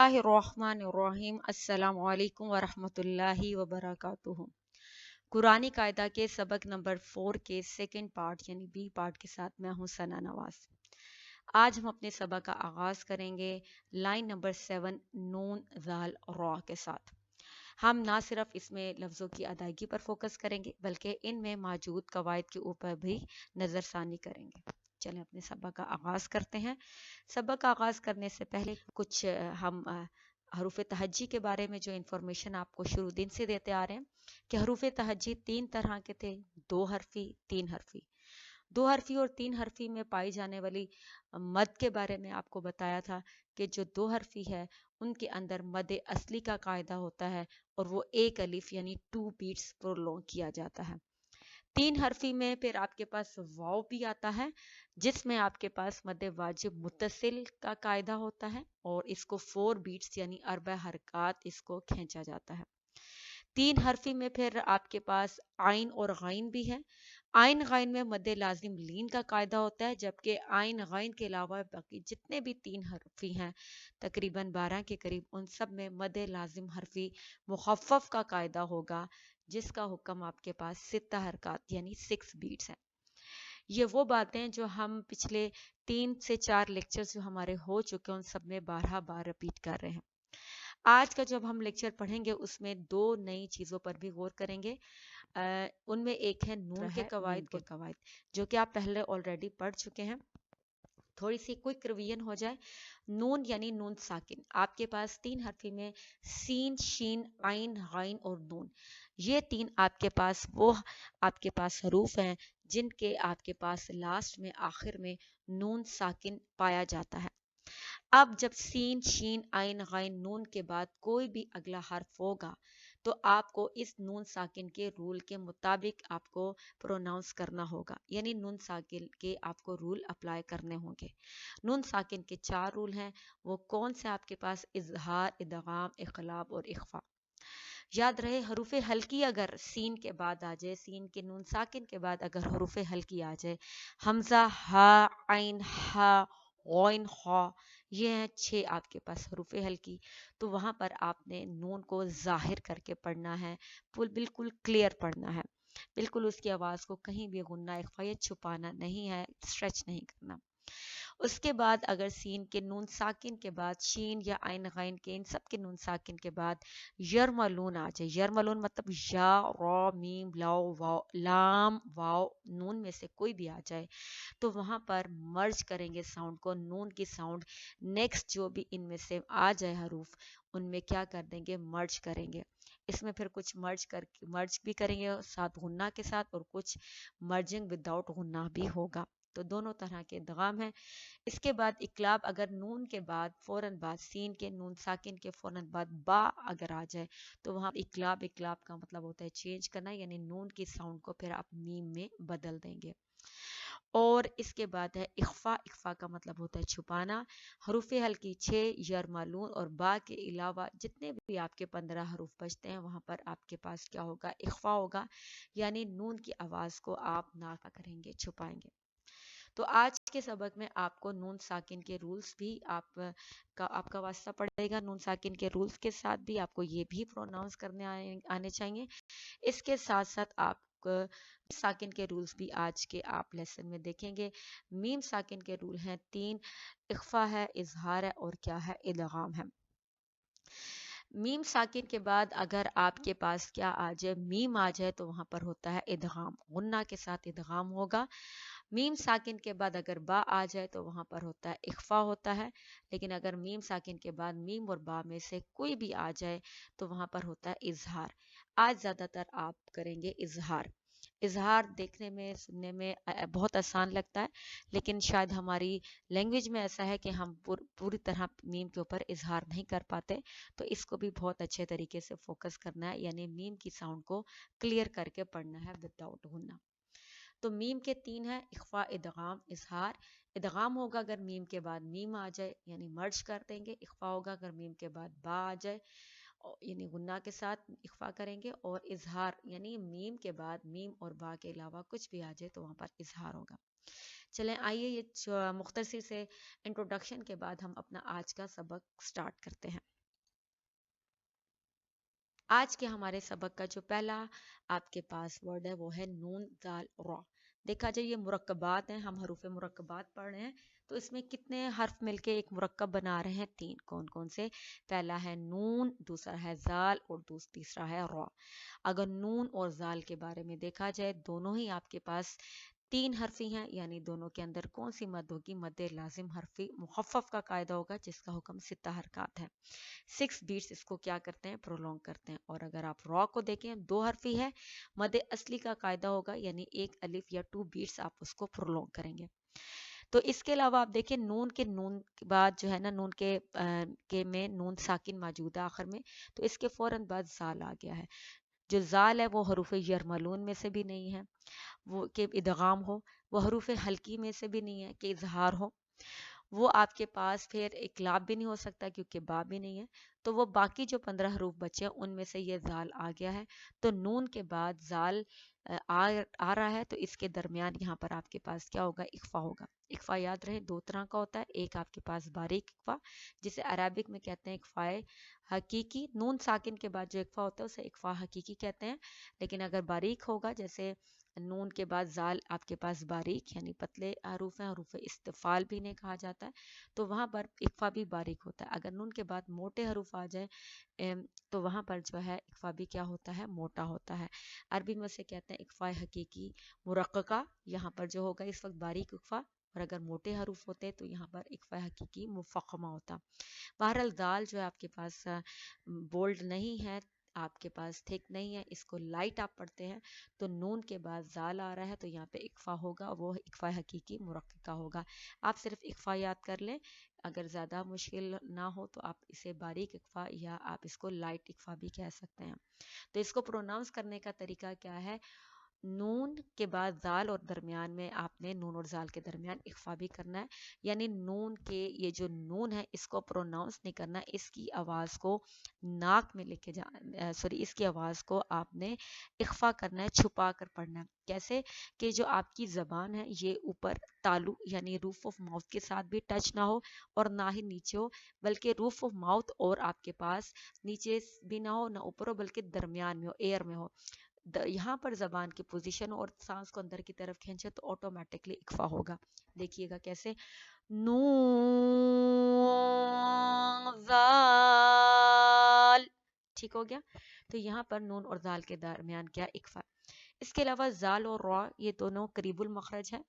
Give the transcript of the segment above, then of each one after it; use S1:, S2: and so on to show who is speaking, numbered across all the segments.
S1: बिस्मिल्लाहिर्रहमानिर्रहीम अस्सलामु अलैकुम वरहमतुल्लाहि वबरकातुहू। कुरानी कायदा के सबक नंबर 4 के सेकंड पार्ट यानी बी पार्ट के साथ मैं हूँ सना नवाज। आज हम अपने सबक का आगाज करेंगे लाइन नंबर 7 नून जाल रॉ के साथ। हम ना सिर्फ इसमें लफ्ज़ों की अदायगी पर फोकस करेंगे बल्कि इनमें मौजूद कवायद के ऊपर भी नज़रसानी करेंगे। चलें अपने सबक का आगाज़ करते हैं। सबक का आगाज़ करने से पहले कुछ हम हरूफ तहज्जी के बारे में जो इन्फॉर्मेशन आपको शुरू दिन से देते आ रहे हैं कि हरूफ तहज्जी 3 तरह के थे, 2 हरफी 3 हरफी। 2 हरफी और 3 हरफी में पाई जाने वाली मद के बारे में आपको बताया था कि जो 2 हरफी है उनके अंदर मद असली का कायदा होता है और वो एक अलिफ यानी 2 बीट्स प्रोलॉन्ग किया जाता है। 3 हरफी में फिर आपके पास वाव भी आता है जिसमें आपके पास मद वाजिब मुत्तसिल का कायदा होता है और इसको 4 बीट्स यानी 4 हरकत इसको खींचा जाता है। 3 हरफी में फिर आपके पास आइन और गाइन भी है। आइन गाइन में मद लाजिम लीन का कायदा होता है, जबकि आइन गाइन के अलावा बाकी जितने भी 3 हरफी हैं तकरीबन 12 के करीब उन सब में मद लाजिम हरफी मुखफ़फ़ का कायदा होगा जिसका हुक्म आपके पास 6 हरकत यानी 6 बीट्स है। ये वो बातें जो हम पिछले 3 से 4 लेक्चर्स जो हमारे हो चुके हैं उन सब में 12 बार रिपीट कर रहे हैं। आज का जब हम लेक्चर पढ़ेंगे उसमें 2 नई चीज़ों पर भी गौर करेंगे। उनमें एक है नून के कवायद जो कि आप पहले ऑलरेडी पढ़ चुके हैं। थोड़ी सी क्विक रिवीजन हो जाए। नून यानी नून साकिन, आपके पास 3 हरफी में सीन शीन आइन गाइन और नून, ये 3 आपके पास वो आपके पास हरूफ हैं जिनके आपके पास लास्ट में आखिर में नून साकिन पाया जाता है। अब जब सीन शीन आइन गाइन नून के बाद कोई भी अगला हर्फ होगा तो आपको इस नून साकिन के रूल के मुताबिक आपको प्रोनाउंस करना होगा, यानी नून साकिन के आपको रूल अप्लाई करने होंगे। नून साकिन के 4 रूल हैं। वो कौन से आपके पास इजहार, इदगाम, इखलाब और इख्फा। याद रहे हरूफ हल्की अगर सीन के बाद आ जाए, सीन के नून साकिन के बाद अगर हरूफ हल्की आ जाए, हमजा, हा, आइन, हा, गौन, खा, ये हैं 6 आपके पास हरूफ हल्की। तो वहां पर आपने नून को जाहिर करके पढ़ना है, बिल्कुल क्लियर पढ़ना है, बिल्कुल उसकी आवाज को कहीं भी गुन्ना इख्फा छुपाना नहीं है, स्ट्रेच नहीं करना। उसके बाद अगर सीन के नून साकिन के बाद शीन या आइन गाइन के इन सब के नून साकिन के बाद यरमलून आ जाए, यरमलून मतलब या रॉ मीम लाओ वाओ लाम वाओ नून में से कोई भी आ जाए तो वहां पर मर्ज करेंगे साउंड को, नून की साउंड नेक्स्ट जो भी इनमें से आ जाए हरूफ उनमें क्या कर देंगे, मर्ज करेंगे। इसमें फिर कुछ मर्ज भी करेंगे साथ गुन्ना के साथ और कुछ मर्जिंग विदाउट गुन्ना भी होगा। तो दोनों तरह के दगाम हैं। इसके बाद इकलाब, अगर नून के बाद फौरन बाद सीन के नून साकिन के फौरन बाद बा अगर आ जाए तो वहां इकलाब, इकलाब का मतलब होता है चेंज करना, यानी नून की साउंड को फिर आप मीम में बदल देंगे। और इसके बाद है इख्फा, इख्फा का मतलब होता है छुपाना। हरूफ हल्की 6 यरमालून और बा के अलावा जितने भी आपके 15 हरूफ बचते हैं वहां पर आपके पास क्या होगा, इख्फा होगा, यानी नून की आवाज को आप नाफा करेंगे, छुपाएंगे। तो आज के सबक में आपको नून साकिन के रूल्स भी आपका वास्ता पड़ेगा। नून साकिन के रूल्स के साथ भी आपको ये भी प्रोनाउंस करने आने चाहिए। इसके साथ साथ आप साकिन के रूल्स भी आज के आप लेसन में देखेंगे। मीम साकिन के रूल हैं 3, इख्फा है, इजहार है और क्या है, इदगाम है। मीम साकिन के बाद अगर आपके पास क्या आ जाए, मीम आ जाए तो वहां पर होता है इदगाम, गुन्ना के साथ इदगाम होगा। मीम साकिन के बाद अगर बा आ जाए तो वहां पर होता है इख्फा होता है, लेकिन अगर मीम साकिन के बाद मीम और बा में से कोई भी आ जाए तो वहां पर होता है इजहार। आज ज्यादातर आप करेंगे इजहार। इजहार देखने में सुनने में बहुत आसान लगता है, लेकिन शायद हमारी लैंग्वेज में ऐसा है कि हम पूरी तरह मीम के ऊपर इजहार नहीं कर पाते, तो इसको भी बहुत अच्छे तरीके से फोकस करना है, यानी मीम की साउंड को क्लियर करके पढ़ना है विदाउट गुन्ना। तो मीम के 3 है, इख्फा, इदगाम, इजहार। इदगाम होगा अगर मीम के बाद मीम आ जाए यानी मर्ज कर देंगे। इख्फा होगा अगर मीम के बाद बा आ जाए यानी गुन्ना के साथ इख्फा करेंगे। और इजहार यानी मीम के बाद मीम और बा के अलावा कुछ भी आ जाए तो वहां पर इजहार होगा। چلیں آئیے یہ مختصر سے انٹروڈکشن کے بعد ہم اپنا آج کا سبق سٹارٹ کرتے ہیں. آج کے ہمارے سبق کا جو پہلا آپ کے پاس ورڈ ہے وہ ہے نون دال را. دیکھا جائے یہ مرکبات ہیں، ہم حروف مرکبات پڑھ رہے ہیں، تو اس میں کتنے حرف مل کے ایک مرکب بنا رہے ہیں؟ 3. کون کون سے؟ پہلا ہے نون، دوسرا ہے زال اور تیسرا ہے را. اگر نون اور زال کے بارے میں دیکھا جائے دونوں ہی آپ کے پاس 3 حرفی ہیں، یعنی دونوں کے اندر کون سی مد ہوگی؟ مد لازم حرفی مخفف کا قاعدہ ہوگا جس کا حکم 6 حرکات ہے. 6 بیٹس اس کو کیا کرتے ہیں؟ پرولونگ کرتے ہیں. اور اگر آپ را کو دیکھیں 2 حرفی ہے، مد اصلی کا قاعدہ ہوگا، یعنی ایک الف یا 2 بیٹس آپ اس کو پرولونگ کریں گے. تو اس کے علاوہ آپ دیکھیں نون کے بعد جو ہے نا، نون کے میں نون ساکن موجود ہے آخر میں، تو اس کے فوراً بعد زال آ گیا ہے. جو زال ہے وہ حروف یرملون میں سے بھی نہیں ہے وہ کہ ادغام ہو، وہ حروف حلقی میں سے بھی نہیں ہے کہ اظہار ہو، وہ آپ کے پاس پھر اقلاب بھی نہیں ہو سکتا کیونکہ با بھی نہیں ہے. تو وہ باقی جو 15 حروف بچے ہیں ان میں سے یہ زال آ گیا ہے. تو نون کے بعد زال آ رہا ہے، تو اس کے درمیان یہاں پر آپ کے پاس کیا ہوگا؟ اخفا ہوگا. اخفا یاد رہے 2 طرح کا ہوتا ہے. ایک آپ کے پاس باریک اخفا جسے عربک میں کہتے ہیں اخفا حقیقی، نون ساکن کے بعد جو اخفا ہوتا ہے اسے اخفا حقیقی کہتے ہیں. لیکن اگر باریک ہوگا، جیسے نون کے بعد زال آپ کے پاس باریک یعنی پتلے حروف ہیں، حروف استفال بھی نہیں کہا جاتا ہے، تو وہاں پر اخفا بھی باریک ہوتا ہے. اگر نون کے بعد موٹے حروف آ جائیں تو وہاں پر جو ہے اخفا بھی کیا ہوتا ہے؟ موٹا ہوتا ہے. عربی میں سے کہتے ہیں اخفا حقیقی مرققہ، یہاں پر جو ہوگا اس وقت باریک اخفا، اور اگر موٹے حروف ہوتے تو یہاں پر اخفا حقیقی مفخمہ ہوتا. بہرحال دال جو ہے آپ کے پاس بولڈ نہیں ہے، آپ کے پاس تھک نہیں ہے، اس کو لائٹ آپ پڑھتے ہیں، تو نون کے بعد زال آ رہا ہے تو یہاں پہ اخفا ہوگا، وہ اخفا حقیقی مرققہ ہوگا. آپ صرف اخفا یاد کر لیں، اگر زیادہ مشکل نہ ہو تو آپ اسے باریک اخفا یا آپ اس کو لائٹ اخفا بھی کہہ سکتے ہیں. تو اس کو پروناؤنس کرنے کا طریقہ کیا ہے؟ نون کے بعد زال اور درمیان میں آپ نے نون اور زال کے درمیان اخفا بھی کرنا ہے، یعنی نون کے یہ جو نون ہے اس کو پروناؤنس نہیں کرنا، اس کی آواز کو ناک میں لے کے اس کی آواز کو آپ نے اخفا کرنا ہے، چھپا کر پڑھنا ہے. کیسے کہ جو آپ کی زبان ہے یہ اوپر تالو یعنی روف آف ماؤتھ کے ساتھ بھی ٹچ نہ ہو اور نہ ہی نیچے ہو، بلکہ روف آف ماؤتھ اور آپ کے پاس نیچے بھی نہ ہو نہ اوپر ہو، بلکہ درمیان میں ہو، ایئر میں ہو. یہاں پر زبان کی پوزیشن اور سانس کو اندر کی طرف کھینچے تو آٹومیٹکلی اخفا ہوگا. دیکھیے گا کیسے، نون زال، ٹھیک ہو گیا. تو یہاں پر نون اور زال کے درمیان کیا؟ اخفا. اس کے علاوہ زال اور را یہ دونوں قریب المخرج ہیں،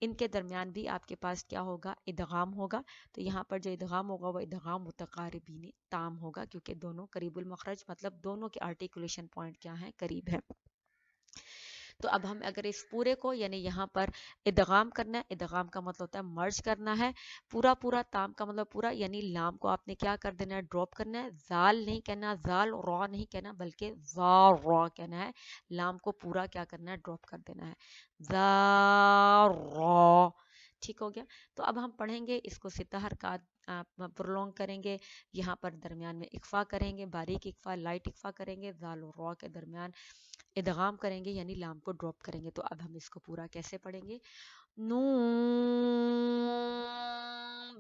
S1: ان کے درمیان بھی آپ کے پاس کیا ہوگا؟ ادغام ہوگا. تو یہاں پر جو ادغام ہوگا وہ ادغام متقاربین تام ہوگا، کیونکہ دونوں قریب المخرج مطلب دونوں کے آرٹیکولیشن پوائنٹ کیا ہیں؟ قریب ہیں. تو اب ہم اگر اس پورے کو یعنی یہاں پر ادغام کرنا ہے، ادغام کا مطلب ہوتا ہے مرج کرنا ہے، پورا تام کا مطلب پورا، یعنی لام کو آپ نے کیا کر دینا ہے؟ ڈراپ کرنا ہے. زال نہیں کہنا، زال را نہیں کہنا، بلکہ زا را کہنا ہے. لام کو پورا کیا کرنا ہے؟ ڈراپ کر دینا ہے. زا را، ٹھیک ہو گیا. تو اب ہم پڑھیں گے اس کو 6 حرکات پرولونگ کریں گے. یہاں پر درمیان میں اخفا کریں گے، باریک اخفا، لائٹ اخفا کریں گے، زال اور را کے درمیان ادغام کریں گے یعنی لام کو ڈراپ کریں گے. تو اب ہم اس کو پورا کیسے پڑھیں گے؟ نون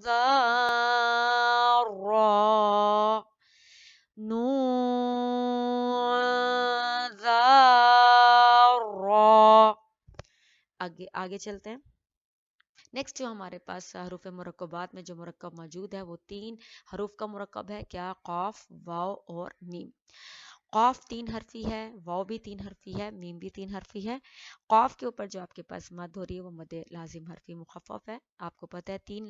S1: زال را، نون زال را. آگے چلتے ہیں. نیکسٹ جو ہمارے پاس حروف مرکبات میں جو مرکب موجود ہے وہ 3 حروف کا مرکب ہے. کیا؟ قاف، واو اور میم. قاف 3 حرفی ہے، واو بھی 3 حرفی ہے، میم بھی 3 حرفی ہے. قاف کے اوپر جو آپ کے پاس مد ہو رہی ہے وہ مد لازم حرفی مخفف ہے. آپ کو پتہ ہے 3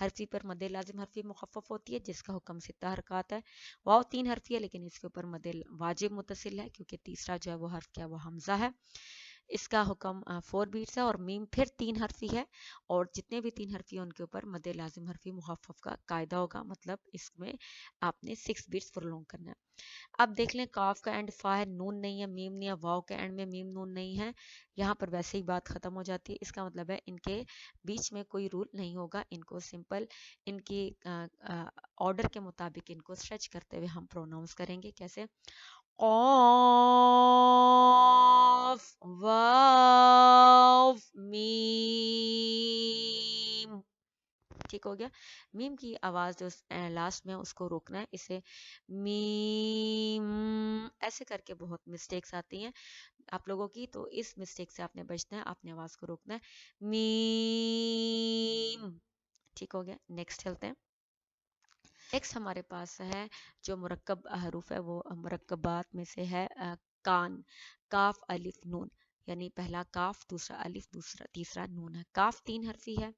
S1: حرفی پر مد لازم حرفی مخفف ہوتی ہے جس کا حکم 6 حرکات ہے. واو 3 حرفی ہے لیکن اس کے اوپر مد واجب متصل ہے کیونکہ تیسرا جو ہے وہ حرف کیا؟ وہ حمزہ ہے. اس کا حکم 4 بیٹس ہے. اور میم پھر 3 حرفی ہے، اور جتنے بھی 3 حرفی ہیں ان کے اوپر مد لازم حرفی مخفف کا قاعدہ ہوگا، مطلب اس میں آپ نے 6 بیٹس پرولونگ کرنا ہے. اب دیکھ لیں کاف کا اینڈ فا ہے، نون نہیں ہے، میم نہیں ہے، واو کے اینڈ میں میم نون نہیں ہے. یہاں پر ویسے ہی بات ختم ہو جاتی ہے. اس کا مطلب ہے ان کے بیچ میں کوئی رول نہیں ہوگا، ان کو سمپل ان کی آرڈر کے مطابق ان کو اسٹریچ کرتے ہوئے ہم پروناؤنس کریں گے. کیسے؟ قاف वाव मीम। ठीक हो गया। मीम की आवाज जो लास्ट में उसको रोकना है, इसे मीम ऐसे करके बहुत मिस्टेक्स आती हैं आप लोगों की, तो इस मिस्टेक से आपने बचना है, आपने आवाज को रोकना है, मीम। ठीक हो गया। नेक्स्ट चलते हैं। नेक्स्ट हमारे पास है जो मुरक्कब हरूफ है, वो मुरक्कबात में से है कान, काफ अलिफ नून, यानी पहला काफ, दूसरा अलिफ, दूसरा तीसरा नून है। काफ 3 हरफी है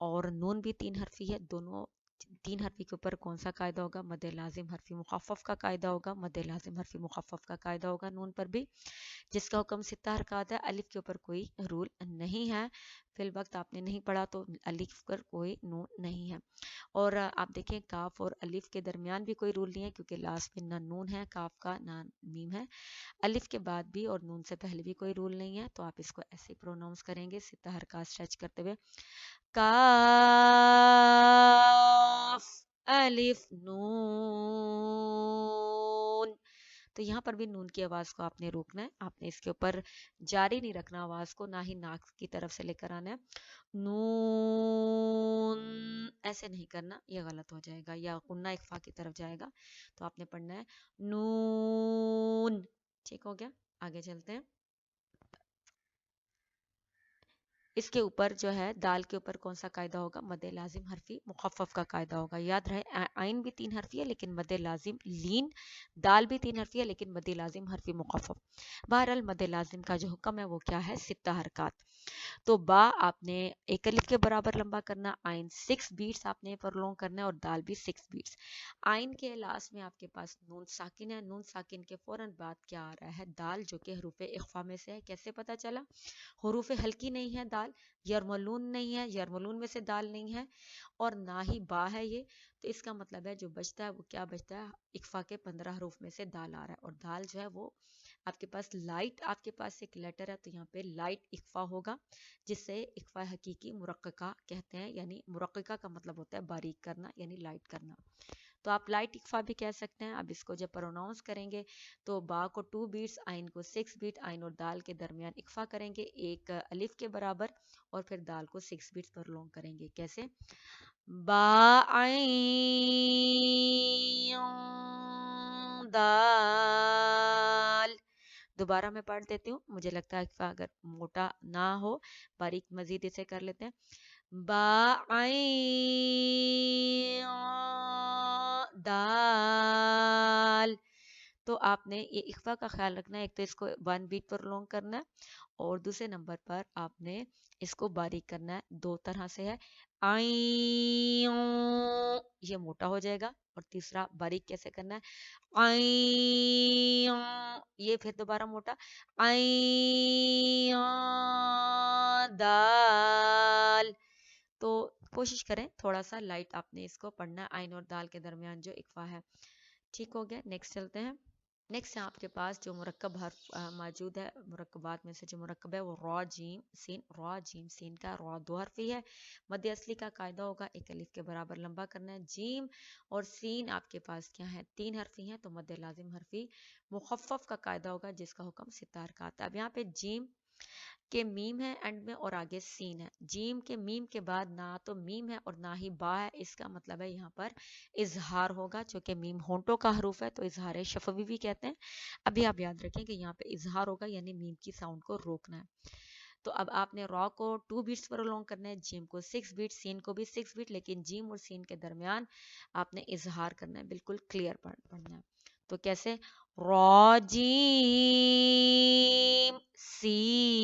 S1: और नून भी 3 हरफी है। दोनों 3 हरफी के ऊपर कौन सा कायदा होगा? मद लाजिम हरफी मुखफ़फ़ का कायदा होगा। मद लाजिम हरफी मुखफ़फ़ का कायदा होगा नून पर भी, जिसका हुक्म 6 हरकत है। अलिफ के ऊपर कोई रूल नहीं है, फिल वक्त आपने नहीं पढ़ा तो अलिफ पर कोई नून नहीं है। और आप देखें काफ और अलिफ के दरमियान भी कोई रूल नहीं है, क्योंकि लास्ट में ना नून है काफ का ना मीम है। अलिफ के बाद भी और नून से पहले भी कोई रूल नहीं है, तो आप इसको ऐसे ही प्रोनाउंस करेंगे 6 हरकत स्ट्रेच करते हुए, काफ अलिफ नून। तो यहाँ पर भी नून की आवाज को आपने रोकना है, आपने इसके ऊपर जारी नहीं रखना आवाज को, ना ही नाक की तरफ से लेकर आना है। नून ऐसे नहीं करना, ये गलत हो जाएगा, या गुन्ना इख्फा की तरफ जाएगा। तो आपने पढ़ना है नून। ठीक हो गया। आगे चलते हैं। इसके ऊपर जो है दाल के ऊपर कौन सा कायदा होगा? मद लाजिम हरफी मुखफ़फ़ का कायदा होगा। याद रहे आइन भी 3 हरफी है लेकिन मद लाजिम लीन, दाल भी 3 हरफी है लेकिन मद लाजिम हरफी मुखफ़फ़। बहरहाल मद लाजिम का जो हुक्म है वो क्या है? 6 हरकत। तो बा आपने एक अलिफ के बराबर लंबा करना, आइन 6 बीट्स आपने प्रोलॉन्ग करना है और दाल भी 6 बीट्स। आइन के लास्ट में आपके पास नून साकिन है, नून साकिन के फौरन बाद क्या आ रहा है? दाल, जो कि हरूफ इख्फा में से है। कैसे पता चला? हरूफ हल्की नहीं है दाल, यरमलून नहीं है, यरमलून में से दाल नहीं है, और ना ही बा है ये। तो इसका मतलब है जो बचता है वो क्या बचता है? इख्फा के 15 हरूफ में से दाल आ रहा है, और दाल जो है वो आपके पास लाइट, आपके पास एक लेटर है तो यहाँ पे लाइट इख्फा होगा, जिससे इख्फा हकीकी मुरक्कका कहते हैं, यानी मुरक्कका का मतलब होता है बारीक करना, यानी लाइट करना। तो आप लाइट इख्फा भी कह सकते हैं। अब इसको जब प्रोनाउंस करेंगे तो बा को 2 बीट्स, आइन को 6 बीट, आइन और दाल के दरमियान इख्फा करेंगे एक अलिफ के बराबर, और फिर दाल को 6 बीट्स पर लॉन्ग करेंगे। कैसे? बा आइन दाल। दोबारा मैं पढ़ देती हूँ, मुझे लगता है कि अगर मोटा ना हो, बारीक मजीद इसे कर लेते हैं। बा आइन दाल। तो आपने ये इख्फा का ख्याल रखना है, एक तो इसको 1 बीट पर लॉन्ग करना है, और दूसरे नंबर पर आपने इसको बारीक करना है। दो तरह से है, आई ये मोटा हो जाएगा, और तीसरा बारीक कैसे करना है? आई ये फिर दोबारा मोटा, आई दाल। तो कोशिश करें थोड़ा सा लाइट आपने इसको पढ़ना है, आइन और दाल के दरमियान जो इक्फा है। ठीक हो गया। नेक्स्ट चलते हैं। नेक्स्ट है आपके पास जो मुरक्कब हर्फ मौजूद है, मुरक्कबात में से जो मुरक्कब है वो रॉ जीम सीन। रॉ जीम सीन का रॉ 2 हरफी है। मध्य असली का कायदा होगा एक अलिफ के बराबर लंबा करना है। जीम और सीन आपके पास क्या है? 3 हरफी हैं, तो मध्य लाजिम हरफी मुखफ़फ़ का कायदा होगा, जिसका हुक्म 6 हरकत है। अब यहाँ पे जीम के मीम है एंड में और आगे सीन है। जीम के मीम के बाद ना तो मीम है और ना ही बा है, इसका मतलब है यहाँ पर इजहार होगा, चूंकि मीम होंठों का हरूफ है तो इजहार शफवी भी कहते हैं। अभी आप याद रखें कि यहाँ पे इजहार होगा, यानी मीम की साउंड को रोकना है। तो अब आपने रॉ को 2 बीट्स पर लॉन्ग करना है, जीम को 6 बीट, सीन को भी 6 बीट, लेकिन जीम और सीन के दरमियान आपने इजहार करना है, बिल्कुल क्लियर पढ़ना है। तो कैसे? रॉजीम सीन।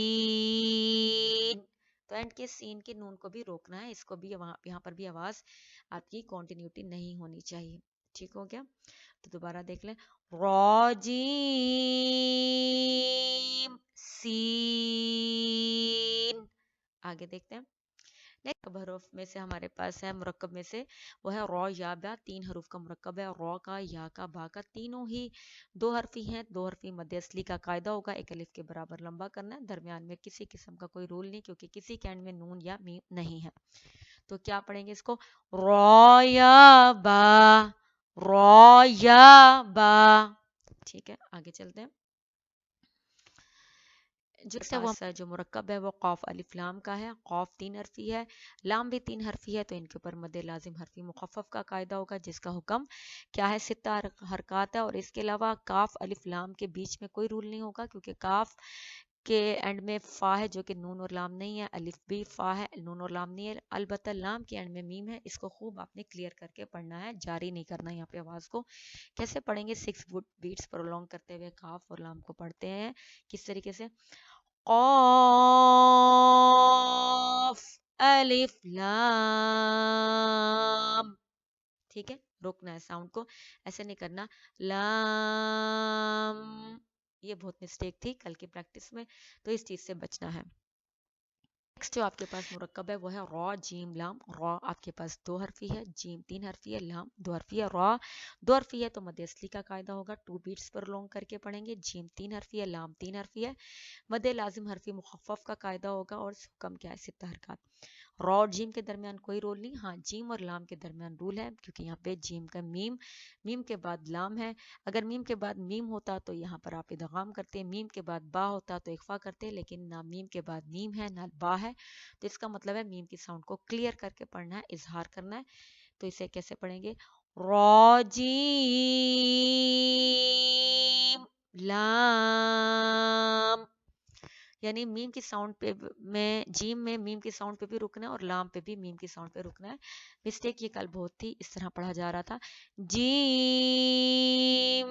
S1: तो एंड के सीन के नून को भी रोकना है, इसको भी यहाँ पर भी आवाज आपकी कॉन्टिन्यूटी नहीं होनी चाहिए। ठीक हो गया। तो दोबारा देख लें, रॉजीम सीन। आगे देखते हैं। नेक्स्ट हरूफ में से हमारे पास है मुरक्कब में से, वो है रॉ या बा। 3 हरूफ का मुरक्कब है। रॉ का, या का, बा का, तीनों ही 2 हरफी हैं। 2 हरफी मध्य असली का कायदा होगा एक अलिफ के बराबर लंबा करना है। दरमियान में किसी किस्म का कोई रूल नहीं, क्योंकि किसी के एंड में नून या मीम नहीं है। तो क्या पढ़ेंगे इसको? रॉ या बा, रॉ या बा। ठीक है, आगे चलते हैं। जो पास जो मुरक्कब है वो कौफ अलिफ लाम का है। कौफ 3 हरफी है, लाम भी 3 हरफी है, तो इनके ऊपर मद लाजिम हरफी मुखफ़फ़ का कायदा होगा, जिसका हुक्म क्या है, सित्ता हरकत है। और इसके अलावा काफ अलिफ लाम के बीच में कोई रूल नहीं होगा, क्योंकि काफ के एंड में फा है जो कि नून और लाम नहीं है, अलिफ भी फा है, नून और लाम नहीं है, अलबत्ता लाम के एंड में मीम है। इसको खूब आपने क्लियर करके पढ़ना है, जारी नहीं करना यहाँ पे आवाज को। कैसे पढ़ेंगे, 6 बीट्स प्रोलॉन्ग करते हुए काफ और लाम को पढ़ते हैं। किस तरीके से, क़ाफ़ अलिफ लाम, ठीक है, रोकना है साउंड को, ऐसे नहीं करना लाम, ये बहुत मिस्टेक थी कल की प्रैक्टिस में, तो इस चीज से बचना है। नेक्स्ट जो आपके पास मुरक्कब है वो है रॉ जीम लाम। रॉ आपके पास 2 हरफी है, जीम 3 हरफी है, लाम 2 हरफी है। रॉ 2 हरफी है तो मद असली का कायदा होगा, 2 बीट्स पर लॉन्ग करके पढ़ेंगे। जीम 3 हरफी है, लाम 3 हरफी है, मद लाजिम हरफी मुखफ़फ़ का कायदा होगा, और हुक्म क्या है, सित्ता हरकत। रॉ और जीम के दरमियान कोई रोल नहीं, हाँ जीम और लाम के दरमियान रूल है, क्योंकि यहाँ पे जीम का मीम, मीम के बाद लाम है। अगर मीम के बाद मीम होता तो यहाँ पर आप इदगाम करते, मीम के बाद बा होता तो इख्फा करते, लेकिन ना मीम के बाद मीम है ना बा है, तो इसका मतलब है मीम की साउंड को क्लियर करके पढ़ना है, इजहार करना है। तो इसे कैसे पढ़ेंगे, रॉ जीम लाम, यानी मीम की साउंड पे में, जीम में मीम की साउंड पे भी रुकना है और लाम पे भी मीम की साउंड पे रुकना है। मिस्टेक ये कल बहुत थी, इस तरह पढ़ा जा रहा था, जीम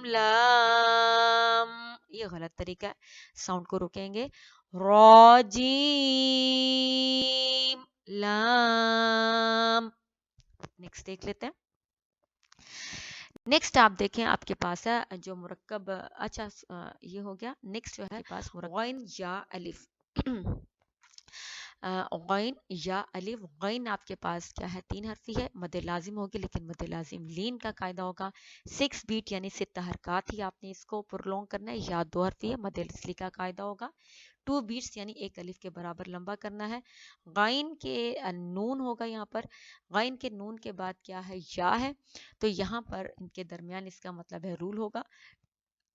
S1: लाम, ये गलत तरीका है, साउंड को रुकेंगे, रॉ जीम लाम। नेक्स्ट देख लेते हैं। नेक्स्ट आप देखें आपके पास है जो मुरक्कब, अच्छा ये हो गया। नेक्स्ट जो है पास गैन या अलिफ, गैन या अलिफ। गैन आपके पास क्या है, 3 हरफी है, मद लाजिम होगी, लेकिन मद लाजिम लीन का कायदा होगा, 6 बीट यानी 6 हरकत ही आपने इसको प्रोलॉन्ग करना है। या 2 हरफी है, मद असली का कायदा होगा, 2 बीट्स यानी 1 अलिफ के बराबर लंबा करना है। गाइन के नून होगा यहाँ पर, गाइन के नून के बाद क्या है, या है, तो यहाँ पर इनके दरमियान इसका मतलब है रूल होगा।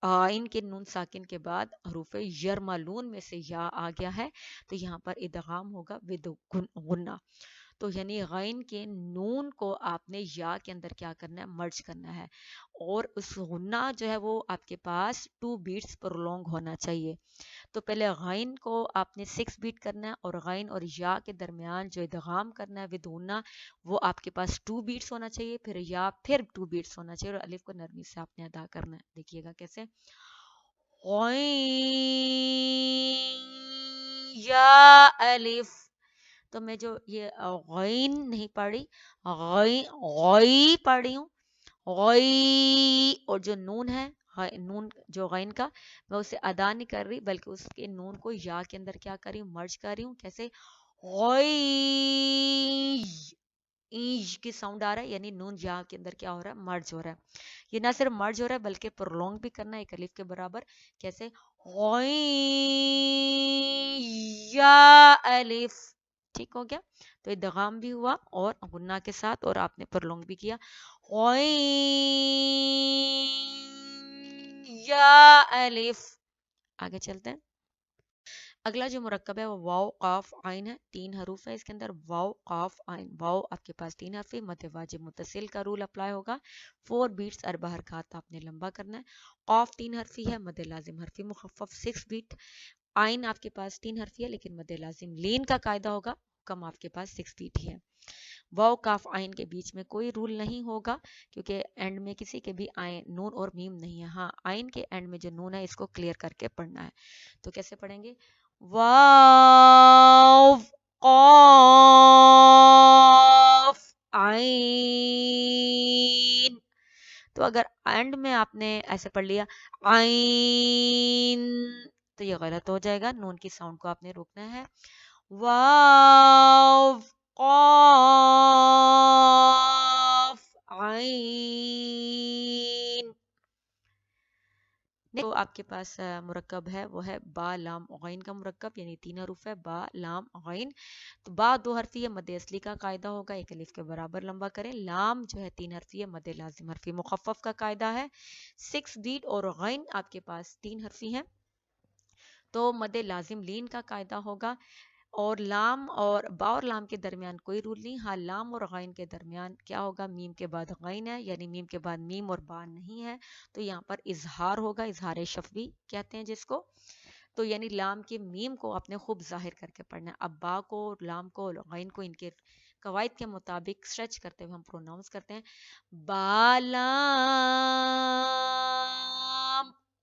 S1: आइन के नून साकिन के बाद हरूफ यरमालून में से या आ गया है, तो यहाँ पर इदगाम होगा विद गुन्ना। तो यानी गैन के नून को आपने या के अंदर क्या करना है, मर्ज करना है, और उस गुन्ना जो है वो आपके पास 2 बीट्स प्रोलॉन्ग होना चाहिए। तो पहले गैन को आपने 6 बीट करना है, और गैन और या के दरमियान जो इदगाम करना है विद गुन्ना, वो आपके पास 2 बीट्स होना चाहिए, फिर या फिर 2 बीट्स होना चाहिए, और अलिफ को नरमी से आपने अदा करना है। देखिएगा कैसे, या अलिफ, तो मैं जो ये गैन नहीं पढ़ी, गई पढ़ी हूँ, गई, और जो नून है, नून जो गैन का, मैं उसे अदा नहीं कर रही, बल्कि उसके नून को या के अंदर क्या कर रही हूँ, मर्ज कर रही हूँ। कैसे, गई, ईज की साउंड आ रहा है, यानी नून या के अंदर क्या हो रहा है, मर्ज हो रहा है। ये ना सिर्फ मर्ज हो रहा है बल्कि प्रोलॉन्ग भी करना है, एक अलिफ के बराबर। कैसे, या अलिफ, ठीक हो गया। तो इदगाम भी हुआ और गुन्ना के साथ, और आपने प्रोलॉन्ग भी किया, या अलिफ। आगे चलते हैं। अगला जो मुरक्कब है वो वाव काफ आइन है, 3 हरूफ है इसके अंदर, वाव काफ आइन। वाव आपके पास 3 हरफ है, मद वाजिब मुत्तसिल का रूल अप्लाई होगा, 4 बीट्स अरबा हरकत आपने लंबा करना है। काफ 3 हरफी है, मद लाजिम हरफी मुखफ़फ़ 6 बीट। आइन आपके पास 3 हरफी है, लेकिन मद लाजिम लीन का कायदा होगा, कम आपके पास 6 बीट ही है। वाव काफ आइन के बीच में कोई रूल नहीं होगा, क्योंकि एंड में किसी के भी आइन नून और मीम नहीं है। हाँ, आइन के एंड में जो नून है इसको क्लियर करके पढ़ना है। तो कैसे पढ़ेंगे, वाव क़ाफ आइन। तो अगर एंड में आपने ऐसे पढ़ लिया आइन, तो ये गलत हो जाएगा, नून की साउंड को आपने रोकना है। वाव क़ाफ आइन। तो आपके पास मुरक्कब है वो है बा लाम गैन का मुरक्कब, यानी 3 हरूफ है, बा लाम गैन। तो बा 2 हरफी है, मद असली का कायदा होगा, एक अलिफ के बराबर लंबा करें। लाम जो है 3 हरफी है, मद लाजिम हरफी मुखफ़फ़ का कायदा है, 6 बीट। और गैन आपके पास 3 हरफी है, تو مد لازم لین کا قاعدہ ہوگا، اور لام اور با اور لام کے درمیان کوئی رول نہیں. ہاں لام اور غین کے درمیان کیا ہوگا، میم کے بعد غین ہے، یعنی میم کے بعد میم اور با نہیں ہے، تو یہاں پر اظہار ہوگا، اظہار شفوی کہتے ہیں جس کو. تو یعنی لام کے میم کو آپ نے خوب ظاہر کر کے پڑھنا ہے. اب با کو، لام کو اور غین کو ان کے قواعد کے مطابق سٹریچ کرتے ہوئے ہم پروناؤنس کرتے ہیں با لام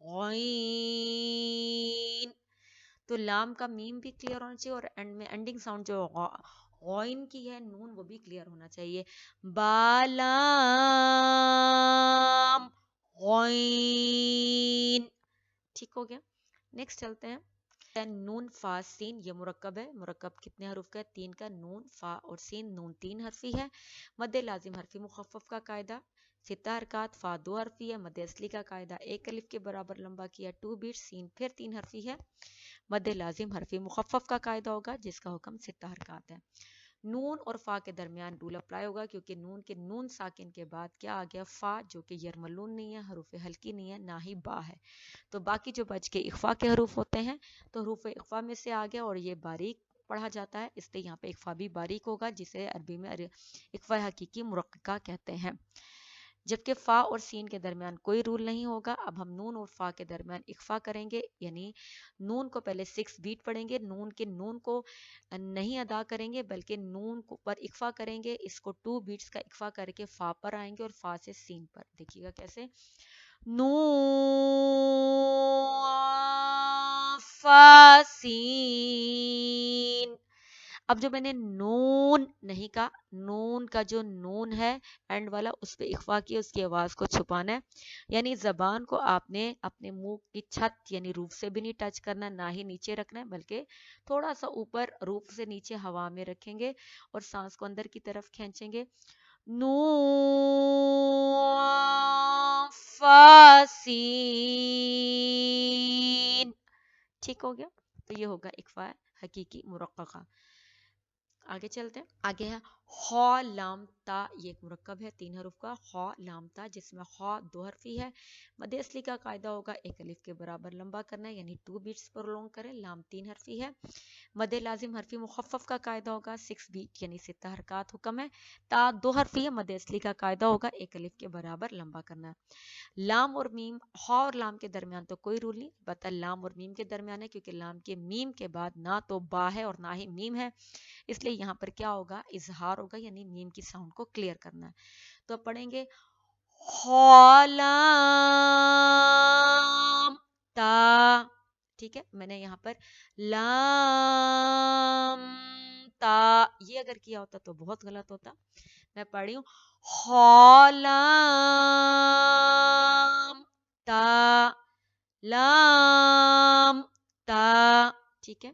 S1: غین. تو لام کا میم بھی کلیئر ہونا چاہیے، اور اینڈ میں اینڈنگ ساؤنڈ جو غین کی ہے نون وہ بھی کلیئر ہونا چاہیے. با لام غین. ٹھیک ہو گیا. نیکسٹ چلتے ہیں. نون فا سین، یہ مرکب ہے. مرکب کتنے حروف کا ہے؟ 3 کا. نون فا اور سین، نون 3 حرفی ہے. مد لازم حرفی مخفف کا قاعدہ 6 حرکات. فا 2 حرفی ہے. مد اصلی کا قاعدہ 1 الف کے برابر لمبا کیا 2 بیٹ. سین پھر 3 حرفی ہے. مد لازم حرفی مخفف کا قاعدہ ہوگا جس کا حکم 6 حرکات ہے. نون اور فا کے درمیان رول اپلائی ہوگا، کیونکہ نون کے نون ساکن کے بعد کیا آ گیا، فا، جو کہ یرملون نہیں ہے، حروف ہلکی نہیں ہے، نہ ہی با ہے. تو باقی جو بچ کے اخفا کے حروف ہوتے ہیں تو حروف اخفا میں سے آ گیا، اور یہ باریک پڑھا جاتا ہے، اس لیے یہاں پہ اخفا بھی باریک ہوگا، جسے عربی میں اخفا حقیقی مرققہ کہتے ہیں. جبکہ فا اور سین کے درمیان کوئی رول نہیں ہوگا. اب ہم نون اور فا کے درمیان اخفا کریں گے، یعنی نون کو پہلے 6 بیٹ پڑھیں گے. نون کے نون کو نہیں ادا کریں گے بلکہ نون پر اخفا کریں گے. اس کو 2 بیٹس کا اخفا کر کے فا پر آئیں گے، اور فا سے سین پر. دیکھیے گا کیسے، نون فا سین. اب جو میں نے نون نہیں کہا، نون کا جو نون ہے اینڈ والا، اس پہ اخفا کیا، اس کی آواز کو چھپانا ہے. یعنی زبان کو آپ نے اپنے منہ کی چھت یعنی روف سے بھی نہیں ٹچ کرنا، نہ ہی نیچے رکھنا ہے، بلکہ تھوڑا سا اوپر روف سے نیچے ہوا میں رکھیں گے اور سانس کو اندر کی طرف کھینچیں گے. نون فا سین. ٹھیک ہو گیا. تو یہ ہوگا اخفا حقیقی مرققہ. آگے چلتے ہیں. آگے ہے خا لام تا، یہ ایک مرکب ہے 3 حروف کا. خا لام تا، جس میں خا 2 حرفی ہے. مد اصلی کا قاعدہ ہوگا 1 الف کے برابر لمبا کرنا ہے، یعنی 2 بیٹس پر لونگ کریں. لام 3 حرفی ہے. مد لازم حرفی مخفف کا قاعدہ ہوگا 6 بیٹ یعنی 6 حرکات حکم ہے. تا 2 حرفی ہے. مد اصلی کا قاعدہ ہوگا 1 الف کے برابر لمبا کرنا ہے. لام اور میم، خا اور لام کے درمیان تو کوئی رول نہیں، البتہ لام اور میم کے درمیان ہے، کیونکہ لام کے میم کے بعد نہ تو با ہے اور نہ ہی میم ہے، اس لیے یہاں پر کیا ہوگا، اظہار ہوگا، یعنی میم کی ساؤنڈ کو کلیئر کرنا ہے. تو اب پڑھیں گے خا لام تا. ٹھیک ہے. میں نے یہاں پر لام تا یہ اگر کیا ہوتا تو بہت غلط ہوتا. میں پڑھ رہی ہوں خا لام تا، لام تا. ٹھیک ہے.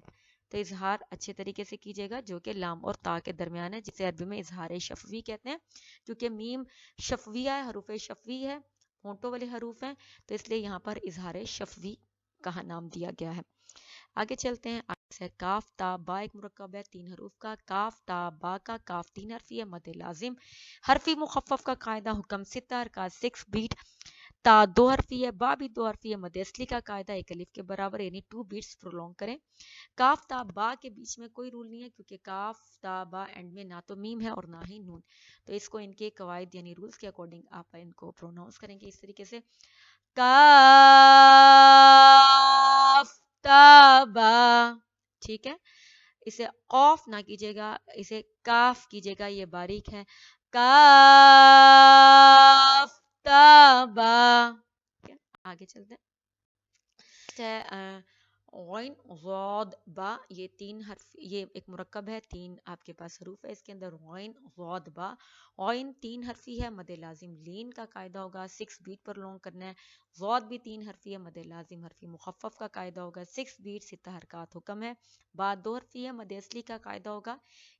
S1: تو اظہار اچھے طریقے سے کیجیے گا، جو کہ لام اور تا کے درمیان ہے، جسے عربی میں اظہار شفوی کہتے ہیں. کیونکہ میم شفویہ ہے، حروف شفوی ہے، ہونٹوں والے حروف ہیں، تو اس لیے یہاں پر اظہار شفوی کا نام دیا گیا ہے. آگے چلتے ہیں. کاف تا با ایک مرکب ہے 3 حروف کا. کاف تا با کا، کاف 3 حرفی ہے. مد لازم حرفی مخفف کا قاعدہ حکم 6 حرکات 6 بیٹ. تا 2 حرفی ہے. با بھی 2 حرفی ہے. مد اصلی کا قاعدہ 1 الف کے برابر، یعنی 2 بیٹس پرولونگ کریں. کاف تا با کے بیچ میں کوئی رول نہیں ہے، کیونکہ کاف تا با اینڈ میں نہ تو میم ہے اور نہ ہی نون، تو اس کو ان کے قواعد یعنی رولز کے اکارڈنگ آپ ان کو پروناؤنس کریں گے اس طریقے سے. کاف تا با. ٹھیک ہے. اسے قوف نہ کیجیے گا، اسے کاف کیجیے گا، یہ باریک ہے. کاف تا با. آگے چلتے ہیں. غین غاد با، یہ 3 حرف، یہ ایک مرکب ہے 3 آپ کے پاس حروف ہے اس کے اندر. غین غاد با. غین 3 حرفی ہے. مد لازم لین کا قاعدہ ہوگا 6 بیٹ پر لونگ کرنا ہے. غاد بھی 3 حرفی ہے. مد لازم حرفی مخفف کا قاعدہ ہوگا 6 بیٹ 6 حرکات حکم ہے. با 2 حرفی ہے. مد اصلی کا قاعدہ ہوگا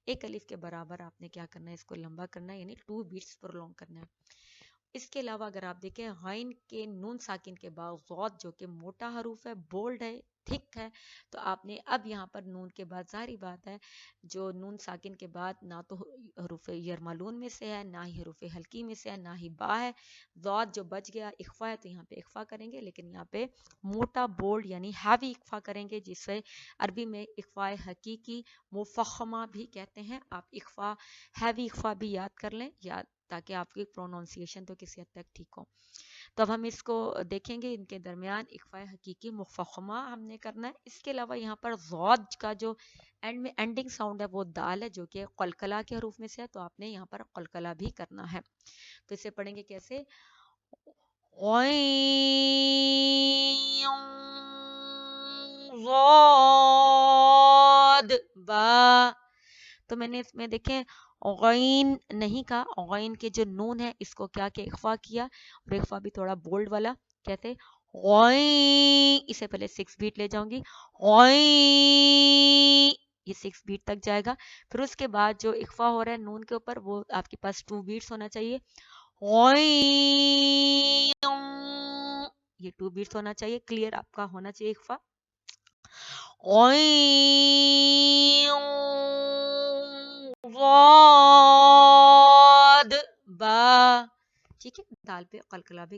S1: 1 الف کے برابر آپ نے کیا کرنا ہے، اس کو لمبا کرنا ہے، یعنی 2 بیٹس پر لونگ کرنا ہے. اس کے علاوہ اگر آپ دیکھیں غین کے نون ساکن کے بعد غاد جو کہ موٹا حروف ہے، بولڈ ہے، ٹھیک ہے. تو آپ نے اب یہاں پر نون کے بعد ظاہری بات ہے جو نون ساکن کے بعد نہ تو حروف یرملون میں سے ہے، نہ ہی حروف حلقی میں سے ہے، نہ ہی با ہے. ضاد جو بچ گیا اخفا ہے تو یہاں پہ اخفا کریں گے، لیکن یہاں پہ موٹا بولڈ یعنی ہیوی اخفا کریں گے، جسے عربی میں اخفا حقیقی مفخمہ بھی کہتے ہیں. آپ اخفا ہیوی اخفا بھی یاد کر لیں تاکہ آپ کی پروننسیشن تو کسی حد تک ٹھیک ہو. تو اب ہم اس کو دیکھیں گے، ان کے درمیان اخفاء حقیقی مفخمہ ہم نے کرنا ہے. اس کے علاوہ یہاں پر ضاد کا جو اینڈ میں اینڈنگ ساؤنڈ ہے وہ دال ہے، جو کہ قلقلہ کے حروف میں سے ہے، تو آپ نے یہاں پر قلقلہ بھی کرنا ہے. تو اسے پڑھیں گے کیسے؟ ضاد با. تو میں نے اس میں دیکھیں غین نہیں کہا، غین کے جو نون ہے اس کو کیا کہ اخفا کیا، اور اخفا بھی تھوڑا بولڈ والا. کہتے غین، اسے پہلے 6 بیٹ لے جاؤں گی، غین، یہ 6 بیٹ تک جائے گا. پھر اس کے بعد جو اخفا ہو رہا ہے نون کے اوپر وہ آپ کے پاس 2 بیٹس ہونا چاہیے. غین، یہ 2 بیٹس ہونا چاہیے، کلیئر آپ کا ہونا چاہیے اخفا. ضاد با. ٹھیک ہے، دال پہ قلقلہ بھی